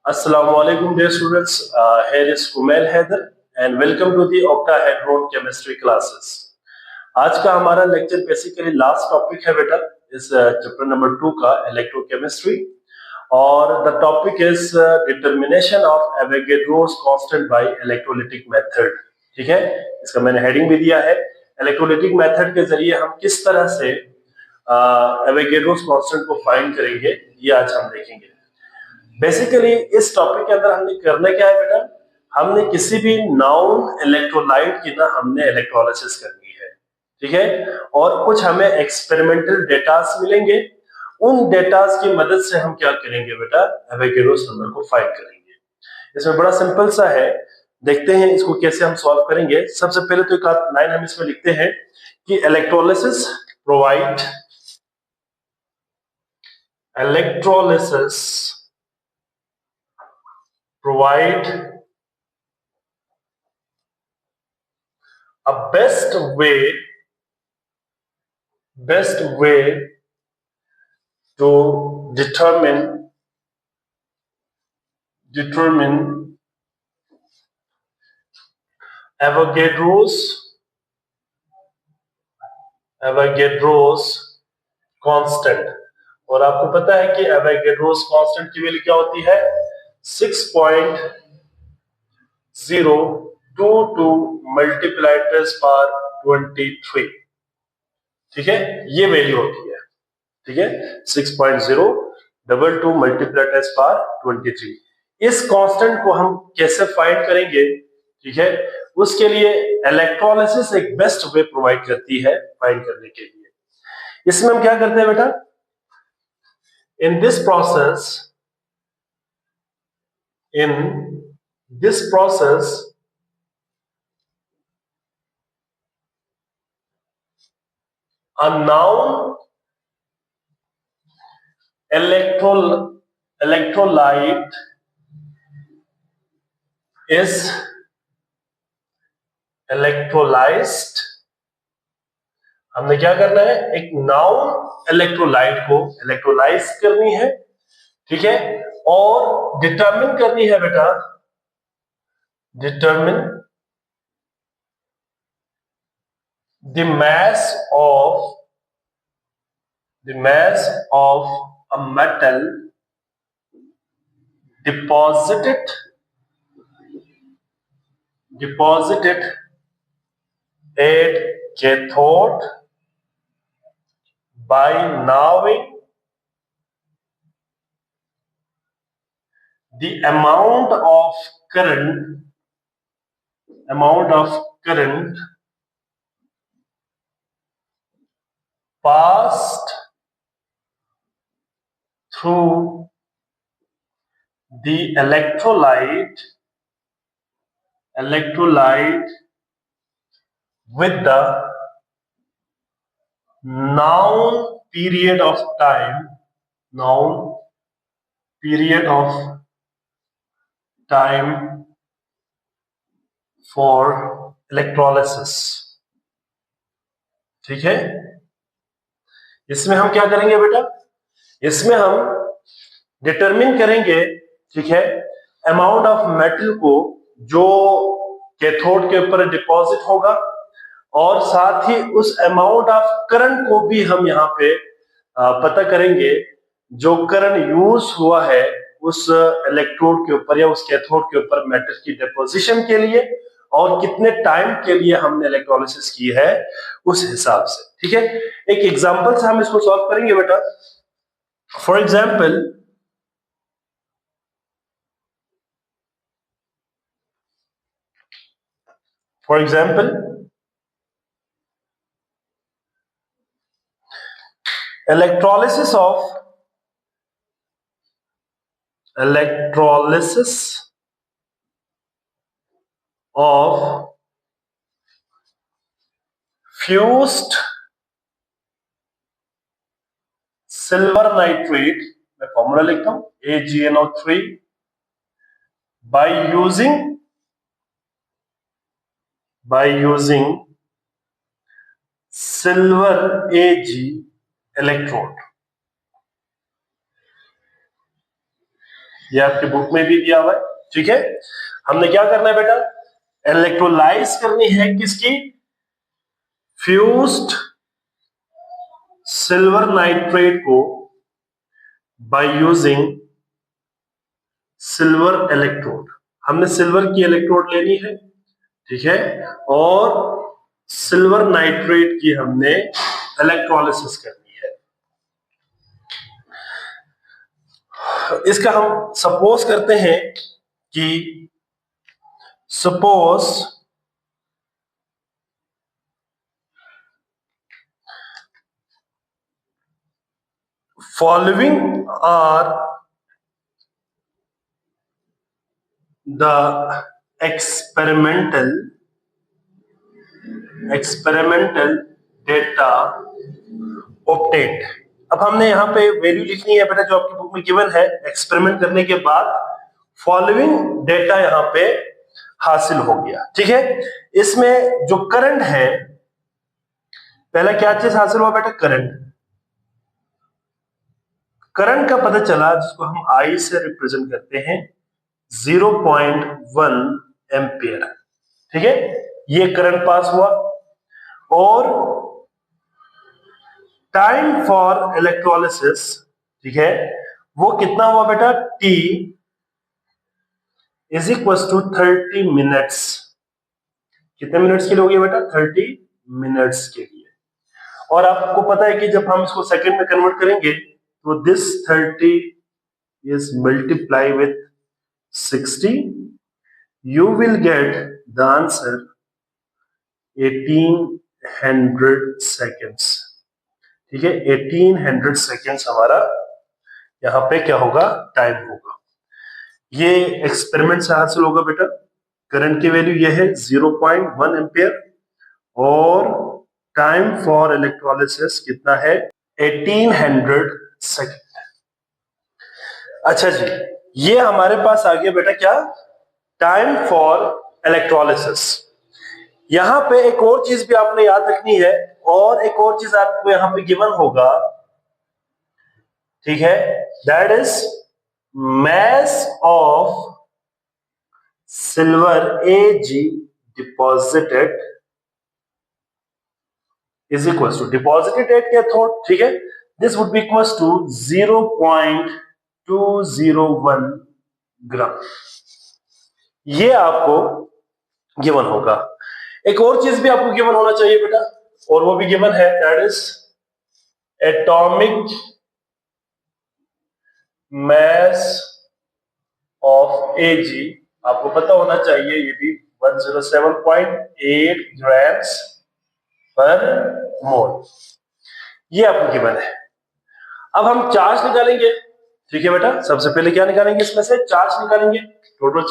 Assalamu alaikum dear students. Here is Kumail Haider and welcome to the octahedron chemistry classes. आज का हमारा lecture basically last topic है बेटा इस chapter number 2 का इलेक्ट्रोकेमिस्ट्री और the topic is determination of Avogadro's constant by electrolytic method. ठीक है, इसका मैंने हेडिंग भी दिया है इलेक्ट्रोलिटिक मेथड के जरिए हम किस तरह से एवोगैड्रोस कांस्टेंट को फाइंड करेंगे, ये आज हम देखेंगे। बेसिकली इस टॉपिक के अंदर हमने करना क्या है बेटा, हमने किसी भी नाउन इलेक्ट्रोलाइट की ना हमने इलेक्ट्रोलिसिस करनी है। ठीक है, और कुछ हमें एक्सपेरिमेंटल डेटास मिलेंगे, उन डेटास की मदद से हम क्या करेंगे बेटा, एवोगैड्रोस नंबर को फाइंड करेंगे। इसमें बड़ा सिंपल सा है, देखते हैं इसको कैसे हम सॉल्व करेंगे। सबसे पहले तो एक लाइन हम इसमें लिखते हैं कि electrolysis provide provide a best way to determine Avogadro's constant. और आपको पता है कि एवोगैड्रोस कांस्टेंट की वैल्यू क्या होती है, 6.022 मल्टीप्लाइड टेस्ट पावर 23। ठीक है, ये वैल्यू होती है। ठीक है, 6.022 मल्टीप्लाइड टेस्ट पावर 23। इस कांस्टेंट को हम कैसे फाइंड करेंगे, ठीक है, उसके लिए इलेक्ट्रोलिसिस एक बेस्ट वे प्रोवाइड करती है फाइंड करने के लिए। इसमें हम क्या करते हैं बेटा, in this process a noun electrolyte is electrolyzed। हमने क्या करना है, एक नाउन इलेक्ट्रोलाइट को इलेक्ट्रोलाइज करनी है। ठीक है, और डिटरमिन करनी है बेटा, determine the mass of a metal deposited at cathode by knowing the amount of current passed through the electrolyte with the known period of time for electrolysis। ठीक है, इसमें हम क्या करेंगे बेटा, इसमें हम डिटरमिन करेंगे, ठीक है, अमाउंट ऑफ मेटल को जो कैथोड के ऊपर डिपॉजिट होगा, और साथ ही उस अमाउंट ऑफ करंट को भी हम यहाँ पे पता करेंगे, जो करंट यूज हुआ है उस इलेक्ट्रोड के ऊपर या उस कैथोड के ऊपर मेटल की डिपोजिशन के लिए, और कितने टाइम के लिए हमने इलेक्ट्रोलिसिस की है उस हिसाब से। ठीक है, एक एग्जांपल से हम इसको सॉल्व करेंगे बेटा। For example electrolysis of fused silver nitrate, मैं फॉर्मूला लिखता हूं AgNO3, by using silver Ag electrode। ये आपकी बुक में भी दिया हुआ है, ठीक है। हमने क्या करना है बेटा, इलेक्ट्रोलाइज करनी है किसकी, फ्यूज्ड सिल्वर नाइट्रेट को बाय यूजिंग सिल्वर इलेक्ट्रोड। हमने सिल्वर की इलेक्ट्रोड लेनी है, ठीक है, और सिल्वर नाइट्रेट की हमने इलेक्ट्रोलिसिस करनी है। इसका हम सपोज करते हैं कि suppose following are the experimental data obtained। अब हमने यहाँ पे वैल्यू लिखनी है बेटा जो आपकी बुक में गिवन है, एक्सपेरिमेंट करने के बाद फॉलोइंग डेटा यहाँ पे हासिल हो गया, ठीक है। इसमें जो करंट है, पहला क्या चीज हासिल हुआ बेटा, करंट का पता चला, जिसको हम आई से रिप्रेजेंट करते हैं 0.1 एम्पियर, ठीक है, ये करंट पास हुआ। और टाइम फॉर इलेक्ट्रोलिसिस, ठीक है, वो कितना हुआ बेटा, T is equal to 30 minutes. कितने मिनट्स के लिए हो गया बेटा, 30 मिनट्स के लिए। और आपको पता है कि जब हम इसको सेकंड में कन्वर्ट करेंगे तो this 30 is multiply with 60, you will get the answer 1800 seconds, ठीक है। 1800 सेकेंड्स हमारा यहाँ पे क्या होगा, टाइम होगा। ये एक्सपेरिमेंट से हासिल होगा बेटा। करंट की वैल्यू ये है 0.1 एम्पियर और टाइम फॉर इलेक्ट्रोलिसिस कितना है, 1800 सेकेंड। अच्छा जी, ये हमारे पास आ गया बेटा क्या, टाइम फॉर इलेक्ट्रोलिसिस। यहां पे एक और चीज भी आपने याद रखनी है, और एक और चीज आपको यहां पे गिवन होगा, ठीक है, that is mass of silver Ag deposited is equals to deposited at cathode, ठीक है, this would be equals to 0.201 ग्राम। ये आपको गिवन होगा। एक और चीज भी आपको गिवन होना चाहिए बेटा, और वो भी गिवन है, that is atomic mass of Ag। आपको पता होना चाहिए ये भी 107.8 ग्राम्स पर मोल, ये आपको गिवन है। अब हम चार्ज निकालेंगे, ठीक है बेटा। सबसे पहले क्या निकालेंगे, इसमें से चार्ज निकालेंगे, टोटल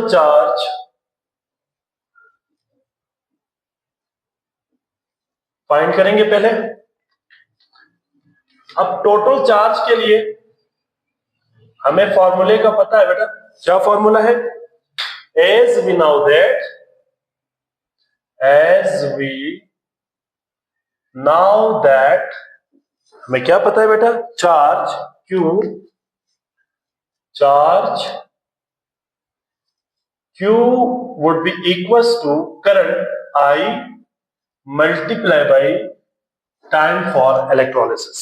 चार्ज फाइंड करेंगे पहले। अब टोटल चार्ज के लिए हमें फॉर्मूले का पता है बेटा, क्या फॉर्मूला है, as we know that हमें क्या पता है बेटा, charge Q would be equals to current I multiply by time for electrolysis।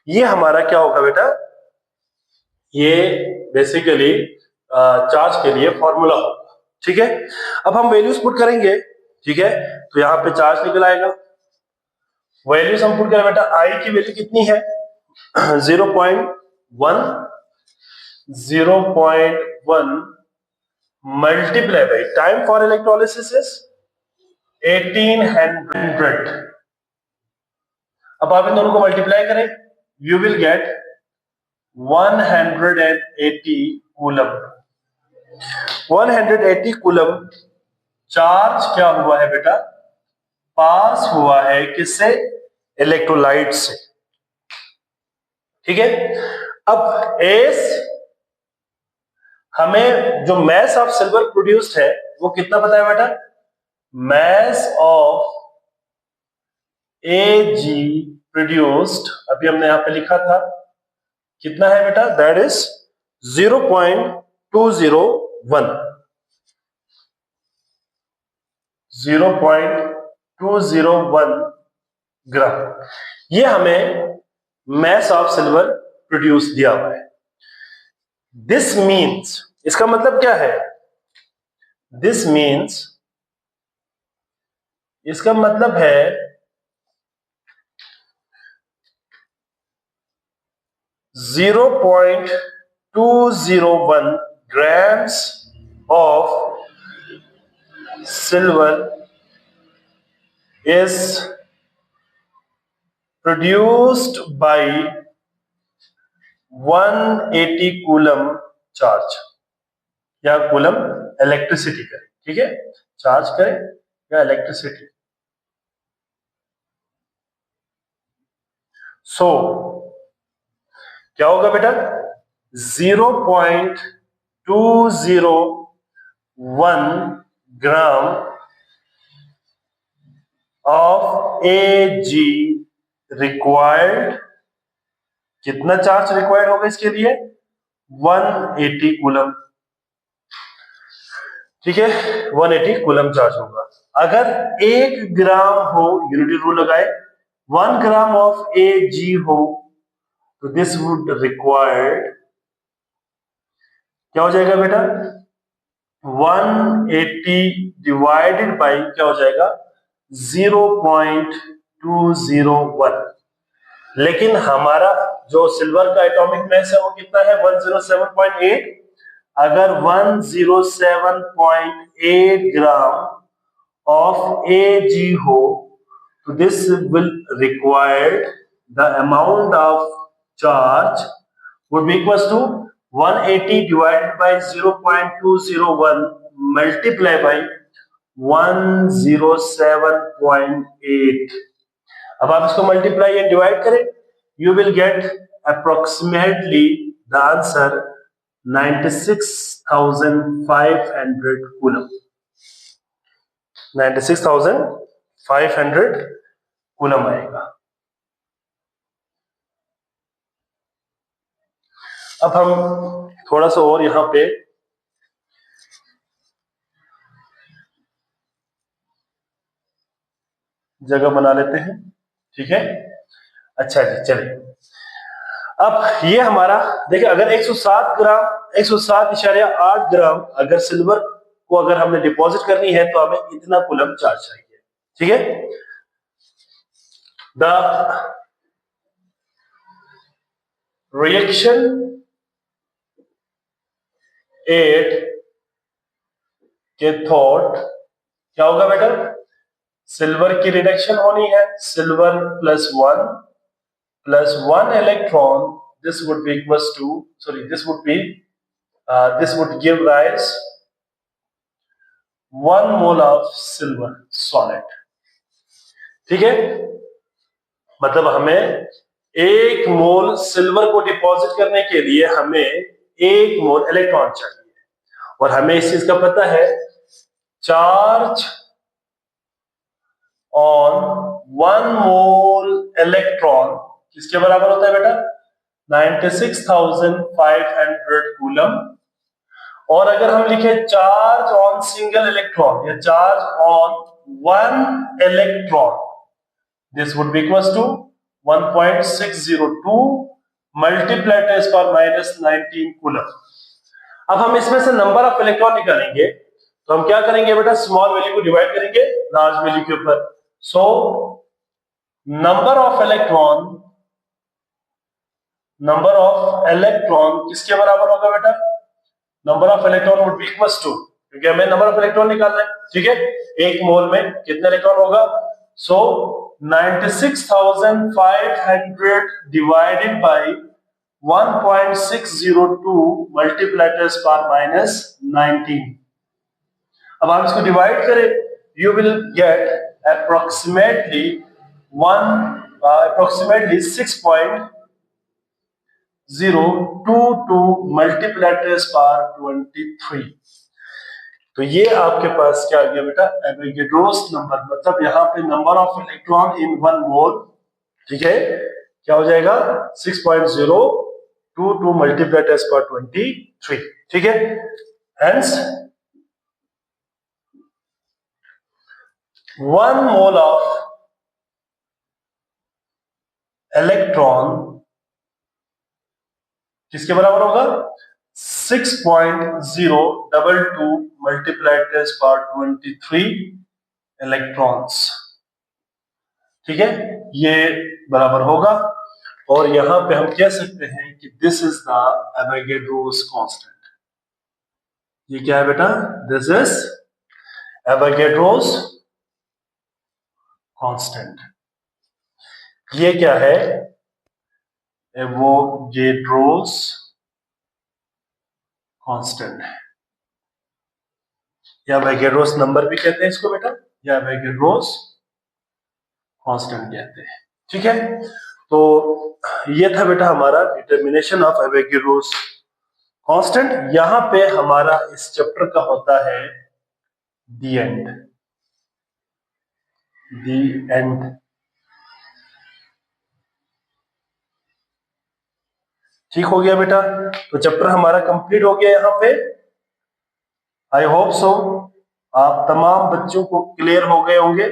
ये हमारा क्या होगा बेटा, ये बेसिकली चार्ज के लिए फॉर्मूला होगा, ठीक है। अब हम वैल्यूज पुट करेंगे, ठीक है, तो यहां पे चार्ज निकल आएगा। वैल्यूज हम पुट करें बेटा, आई की वैल्यू कितनी है 0.1 multiply by time for electrolysis is 1800। अब आप इन दोनों को मल्टीप्लाई करें, you will get 180 coulomb. 180 coulomb charge क्या हुआ है बेटा, पास हुआ है किससे, इलेक्ट्रोलाइट से, ठीक है। अब एस हमें जो मैस ऑफ सिल्वर प्रोड्यूस्ड है वो कितना पता है बेटा, मैस ऑफ Ag प्रोड्यूस्ड, अभी हमने यहाँ पे लिखा था, कितना है बेटा? दैट इज 0.201 0.201 ग्राम। ये हमें मैस ऑफ सिल्वर प्रोड्यूस दिया हुआ है। दिस मीन्स, इसका मतलब क्या है? दिस मीन्स, इसका मतलब है 0.201 grams of silver is produced by 180 coulomb charge, या कूलम इलेक्ट्रिसिटी करें, ठीक है, चार्ज करें या इलेक्ट्रिसिटी। सो क्या होगा बेटा? 0.201 ग्राम ऑफ Ag रिक्वायर्ड, कितना चार्ज रिक्वायर्ड होगा इसके लिए? 180 कूलम, ठीक है, 180 कूलम चार्ज होगा। अगर 1 ग्राम हो, यूनिटी रूल लगाए, 1 ग्राम ऑफ Ag हो, तो दिस वुड रिक्वायर्ड, क्या हो जाएगा बेटा? 180 डिवाइडेड बाई क्या हो जाएगा? 0.201। लेकिन हमारा जो सिल्वर का एटॉमिक मास है वो कितना है? 107.8। अगर 107.8 ग्राम ऑफ Ag हो, तो this will required the amount of charge would be equals to 180 divided by 0.201 multiply by 107.8। अब आप इसको मल्टीप्लाई एंड डिवाइड करें, you will get approximately the answer 96,500 coulomb. 96,500 coulomb आएगा। अब हम थोड़ा सा और यहां पे जगह बना लेते हैं, ठीक है। अच्छा जी, चलिए। अब ये हमारा देखिए, अगर 107 ग्राम 107.8 ग्राम अगर सिल्वर को अगर हमने डिपॉजिट करनी है तो हमें इतना कूलम चार्ज चाहिए, ठीक है। द रिएक्शन एट कैथोड क्या होगा बेटा? सिल्वर की रिडक्शन होनी है, silver plus 1 electron, this would be equals to, sorry, this would give rise 1 mole of silver solid, ठीक है। मतलब हमें 1 मोल सिल्वर को डिपॉजिट करने के लिए हमें 1 मोल इलेक्ट्रॉन चाहिए, और हमें इस चीज का पता है, चार्ज ऑन 1 मोल इलेक्ट्रॉन किसके बराबर होता है बेटा? 96,500 कूलम। और अगर हम लिखे चार्ज ऑन सिंगल इलेक्ट्रॉन या charge on 1 electron, this would be equals to 1.602 multiply 10⁻19 coulomb. अब हम इसमें से नंबर ऑफ इलेक्ट्रॉन निकालेंगे, तो हम क्या करेंगे बेटा? स्मॉल वैल्यू को डिवाइड करेंगे लार्ज वैल्यू के ऊपर। सो नंबर ऑफ इलेक्ट्रॉन किसके बराबर होगा बेटा? Number of electron would be equals to, क्योंकि हमें नंबर ऑफ इलेक्ट्रॉन निकालना है, ठीक है। 1 मोल में कितने इलेक्ट्रॉन होगा? सो 96,500 डिवाइडेड बाय 1.602 मल्टीप्लाई 10⁻19। अब आप इसको डिवाइड करें, you will get approximately 6.022 multiplied 10⁻23। तो ये आपके पास क्या आ गया बेटा? एवोगाड्रोस नंबर, मतलब यहाँ पे नंबर ऑफ इलेक्ट्रॉन इन 1 मोल ठीक है, क्या हो जाएगा 6.022 मल्टीप्लाइड एज पर 23, ठीक है। हेंस 1 मोल ऑफ इलेक्ट्रॉन किसके बराबर होगा 6.022 मल्टीप्लाइड एज पर 23 इलेक्ट्रॉन्स, ठीक है, ये बराबर होगा। और यहां पे हम कह सकते हैं कि this is the Avogadro's constant. ये क्या है बेटा, दिस इज एवोगैड्रोस कांस्टेंट। ये क्या है, एवोगैड्रोस कांस्टेंट है, या एवोगैड्रोस नंबर भी कहते हैं इसको बेटा, या एवोगैड्रोस कांस्टेंट कहते हैं, ठीक है। तो ये था बेटा हमारा डिटर्मिनेशन ऑफ एवोगैड्रोस कांस्टेंट। यहां पे हमारा इस चैप्टर का होता है दी एंड, दी एंड। ठीक हो गया बेटा, तो चैप्टर हमारा कंप्लीट हो गया यहां पे। आई होप सो आप तमाम बच्चों को क्लियर हो गए होंगे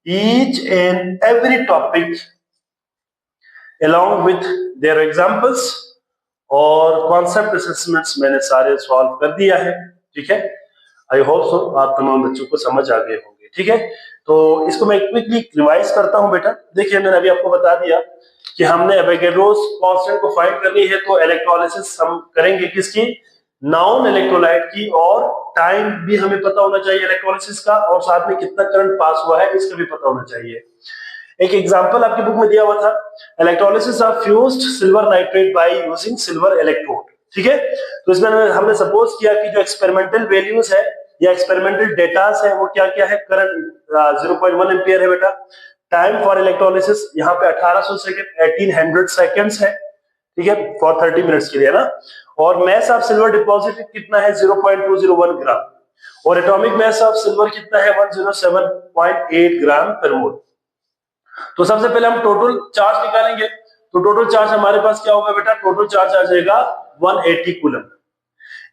each and every topic along with their examples, और कॉन्सेप्ट असेसमेंट्स मैंने सारे सॉल्व कर दिया है, ठीक है। आई होप सो आप तमाम बच्चों को समझ आ गए होंगे, ठीक है। तो इसको मैं क्विकली रिवाइज करता हूं बेटा। देखिए मैंने अभी आपको बता दिया कि हमने एवोगैड्रोस कांस्टेंट को फाइंड करनी है, तो इलेक्ट्रोलिसिस हम करेंगे किसकी, नॉन इलेक्ट्रोलाइट की, और टाइम भी हमें पता होना चाहिए इलेक्ट्रोलिसिस का, और साथ में कितना करंट पास हुआ है इसका भी पता होना चाहिए। एक एग्जांपल आपकी बुक में दिया हुआ था, electrolysis of fused silver nitrate by using silver electrode, ठीक है। तो इसमें हमने सपोज किया कि जो एक्सपेरिमेंटल वैल्यूज है या एक्सपेरिमेंटल डेटास है वो क्या क्या है, करंट 0.1 एम्पियर है बेटा, टाइम फॉर इलेक्ट्रोलिसिस यहाँ पे 1800 सेकंड 1800 सेकंड्स है, ठीक है, फॉर 30 मिनट्स के लिए ना, और मैस ऑफ सिल्वर डिपॉजिट कितना है 0.201 ग्राम, और एटॉमिक मैस ऑफ सिल्वर कितना है 107.8 ग्राम पर मोल। तो सबसे पहले हम टोटल चार्ज निकालेंगे, तो टोटल चार्ज हमारे पास क्या होगा बेटा, टोटल चार्ज आ जाएगा 180 कूलम।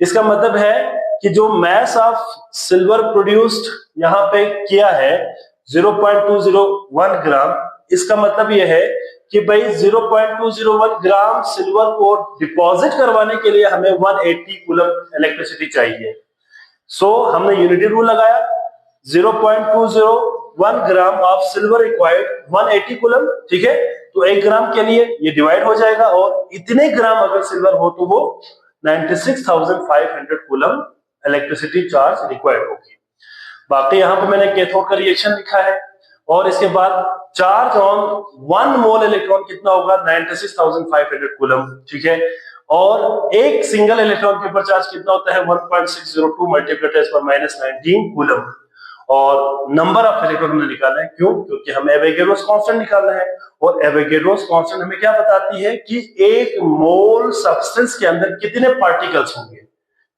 इसका मतलब है कि जो मैस ऑफ सिल्वर प्रोड्यूस्ड यहां पे किया है 0.201 ग्राम, इसका मतलब यह है कि भाई 0.201 ग्राम सिल्वर को डिपॉजिट करवाने के लिए हमें 180 कूलम इलेक्ट्रिसिटी चाहिए। सो हमने यूनिटी रूल लगाया, 0.201 gram of silver required 180 coulomb, ठीक है। तो 1 ग्राम के लिए ये डिवाइड हो जाएगा, और इतने ग्राम अगर सिल्वर हो तो वो 96,500 कूलम इलेक्ट्रिसिटी चार्ज रिक्वायर्ड होगी। बाकी यहां पे मैंने कैथोड का रिएक्शन लिखा है, और इसके बाद चार्ज ऑन 1 मोल इलेक्ट्रॉन कितना होगा 96,500 कूलम, ठीक है। और एक सिंगल इलेक्ट्रॉन के ऊपर चार्ज कितना होता है 1.602 मल्टीप्लाइड टेन पावर -19 कूलम, और नंबर ऑफ इलेक्ट्रॉन हमने निकाला है, क्यों, क्योंकि हमें एवोगैड्रोस कांस्टेंट निकालना है, और एवोगैड्रोस कांस्टेंट हमें क्या बताती है कि एक मोल सब्सटेंस के अंदर कितने पार्टिकल्स होंगे।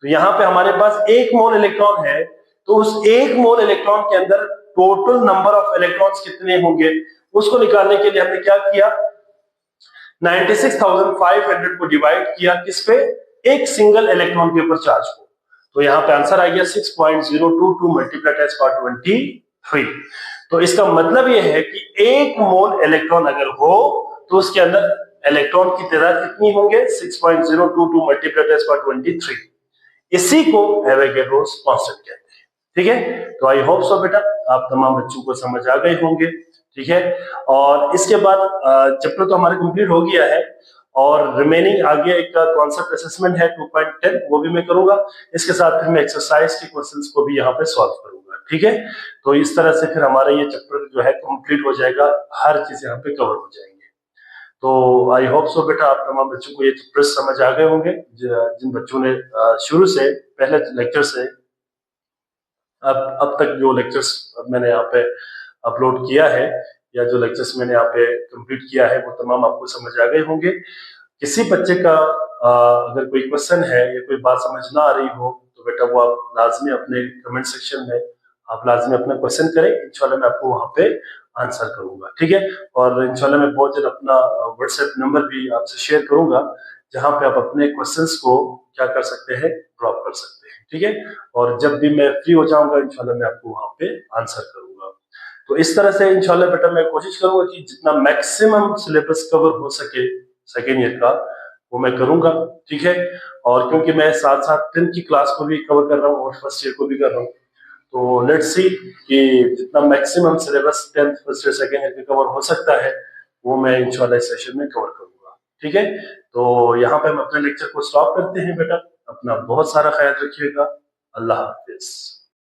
तो यहाँ पे हमारे पास 1 मोल इलेक्ट्रॉन है, तो उस 1 मोल इलेक्ट्रॉन के अंदर टोटल नंबर ऑफ इलेक्ट्रॉन्स कितने होंगे, उसको निकालने के लिए हमने क्या किया, 96,500 को डिवाइड किया किस पे, एक सिंगल इलेक्ट्रॉन के ऊपर चार्ज को। तो यहाँ पे आंसर आ गया 6.022 मल्टीप्लाइड टेन पावर 23। तो इसका मतलब यह है कि 1 मोल इलेक्ट्रॉन अगर हो तो उसके अंदर इलेक्ट्रॉन की तादाद कितनी होंगे 6.022 मल्टीप्लाइड टेन पावर 23। इसी को एवोगैड्रोस कांस्टेंट कहते हैं, ठीक है। तो आई होप सो बेटा आप तमाम बच्चों को समझ आ गए होंगे, ठीक है। और इसके बाद चैप्टर तो हमारा कंप्लीट हो गया है, और रिमेनिंग आगे एक कॉन्सेप्ट असेसमेंट है 2.10, वो भी मैं करूंगा। इसके साथ फिर मैं एक्सरसाइज के क्वेश्चंस को भी यहाँ पे सॉल्व करूंगा, ठीक है। तो इस तरह से फिर हमारा ये चैप्टर जो है कंप्लीट हो जाएगा, हर चीज यहाँ पे कवर हो जाएंगे। तो आई होप सो बेटा आप तमाम बच्चों को ये चैप्टर समझ आ गए होंगे, जिन बच्चों ने शुरू से पहले लेक्चर से अब तक जो लेक्चर्स मैंने यहाँ पे अपलोड किया है, या जो लेक्चर्स मैंने यहाँ पे कंप्लीट किया है, वो तमाम आपको समझ आ गए होंगे। किसी बच्चे का अगर कोई क्वेश्चन है या कोई बात समझ ना आ रही हो तो बेटा वो आप लाजमी अपने कमेंट सेक्शन में आप लाजमी अपना क्वेश्चन करें, इंशाल्लाह मैं आपको वहां पे आंसर करूंगा, ठीक है। और इंशाल्लाह मैं बहुत जल्द अपना व्हाट्सएप नंबर भी आपसे शेयर करूंगा, जहां पे आप अपने क्वेश्चंस को क्या कर सकते हैं, ड्रॉप कर सकते हैं, ठीक है। और जब भी मैं फ्री हो जाऊंगा इंशाल्लाह मैं आपको वहां पे आंसर करूंगा। तो इस तरह से इंशाल्लाह बेटा मैं कोशिश करूंगा कि जितना मैक्सिमम सिलेबस कवर हो सके सेकेंड ईयर का वो मैं करूंगा, ठीक है। और क्योंकि मैं साथ साथ 10th की क्लास को भी कवर कर रहा हूँ और फर्स्ट ईयर को भी कर रहा हूँ, तो लेट्स सी कि जितना maximum syllabus 10th first year second year का कवर हो सकता है वो मैं इंशाल्लाह इस सेशन में कवर करूंगा, ठीक है। तो यहाँ पे हम अपने लेक्चर को स्टॉप करते हैं बेटा। अपना बहुत सारा ख्याल रखिएगा। अल्लाह हाफिज।